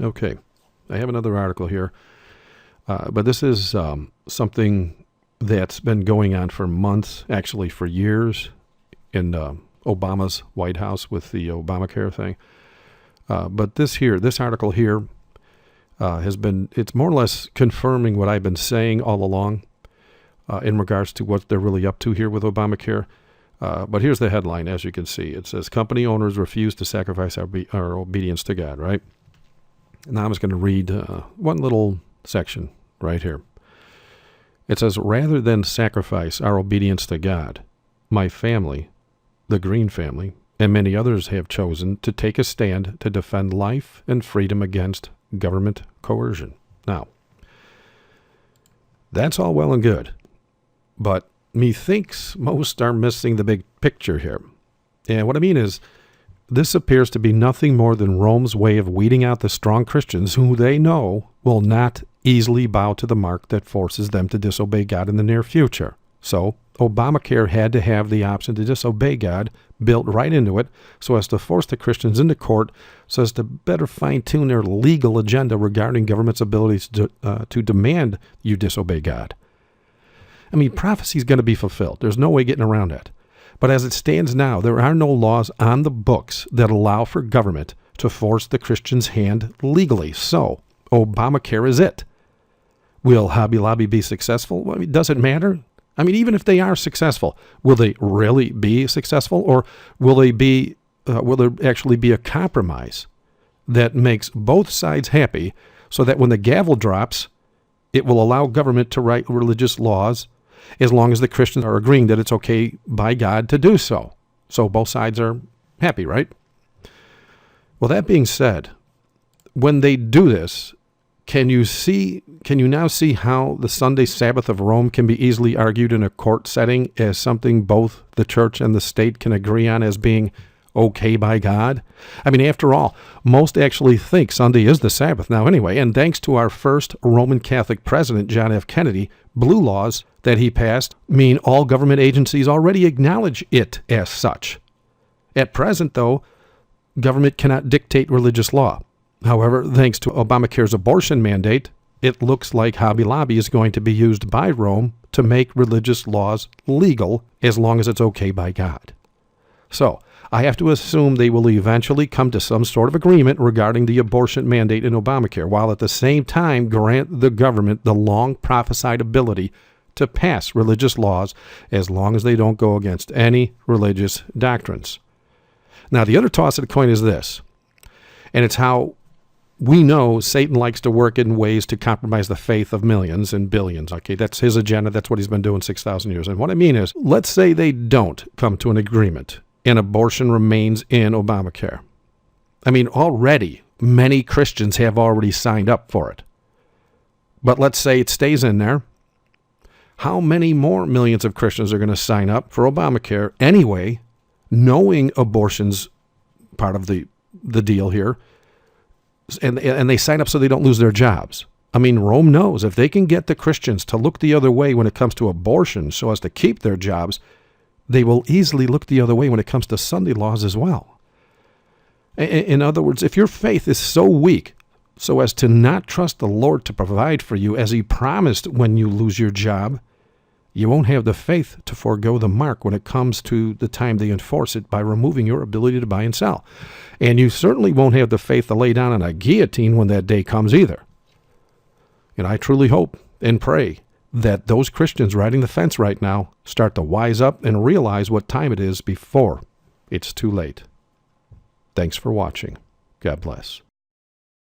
Okay, I have another article here, but this is something that's been going on for months, actually for years, in Obama's White House with the Obamacare thing. But this article here it's more or less confirming what I've been saying all along in regards to what they're really up to here with Obamacare. But here's the headline, as you can see. It says, company owners refuse to sacrifice our obedience to God, right? Now I'm just going to read one little section right here. It says, rather than sacrifice our obedience to God, my family, the Green family, and many others have chosen to take a stand to defend life and freedom against government coercion. Now, that's all well and good, but methinks most are missing the big picture here. And what I mean is, this appears to be nothing more than Rome's way of weeding out the strong Christians who they know will not easily bow to the mark that forces them to disobey God in the near future. So, Obamacare had to have the option to disobey God built right into it so as to force the Christians into court so as to better fine-tune their legal agenda regarding government's abilities to demand you disobey God. I mean, prophecy is going to be fulfilled. There's no way getting around it. But as it stands now, there are no laws on the books that allow for government to force the Christian's hand legally. So, Obamacare is it. Will Hobby Lobby be successful? Well, does it matter? I mean, even if they are successful, will they really be successful, or will there actually be a compromise that makes both sides happy so that when the gavel drops, it will allow government to write religious laws as long as the Christians are agreeing that it's okay by God to do so. So both sides are happy, right? Well, that being said, when they do this, can you now see how the Sunday Sabbath of Rome can be easily argued in a court setting as something both the church and the state can agree on as being okay by God? I mean, after all, most actually think Sunday is the Sabbath now anyway, and thanks to our first Roman Catholic president, John F. Kennedy, blue laws that he passed mean all government agencies already acknowledge it as such. At present, though, government cannot dictate religious law. However, thanks to Obamacare's abortion mandate, it looks like Hobby Lobby is going to be used by Rome to make religious laws legal as long as it's okay by God. So, I have to assume they will eventually come to some sort of agreement regarding the abortion mandate in Obamacare, while at the same time grant the government the long prophesied ability to pass religious laws as long as they don't go against any religious doctrines. Now, the other toss of the coin is this, and it's how we know Satan likes to work in ways to compromise the faith of millions and billions. Okay, that's his agenda. That's what he's been doing 6,000 years. And what I mean is, let's say they don't come to an agreement and abortion remains in Obamacare. I mean, already many Christians have already signed up for it. But let's say it stays in there. How many more millions of Christians are going to sign up for Obamacare anyway, knowing abortion's part of the deal here? And they sign up so they don't lose their jobs. I mean, Rome knows if they can get the Christians to look the other way when it comes to abortion so as to keep their jobs, they will easily look the other way when it comes to Sunday laws as well. In other words, if your faith is so weak so as to not trust the Lord to provide for you as he promised when you lose your job, you won't have the faith to forego the mark when it comes to the time they enforce it by removing your ability to buy and sell. And you certainly won't have the faith to lay down on a guillotine when that day comes either. And I truly hope and pray that those Christians riding the fence right now start to wise up and realize what time it is before it's too late. Thanks for watching. God bless.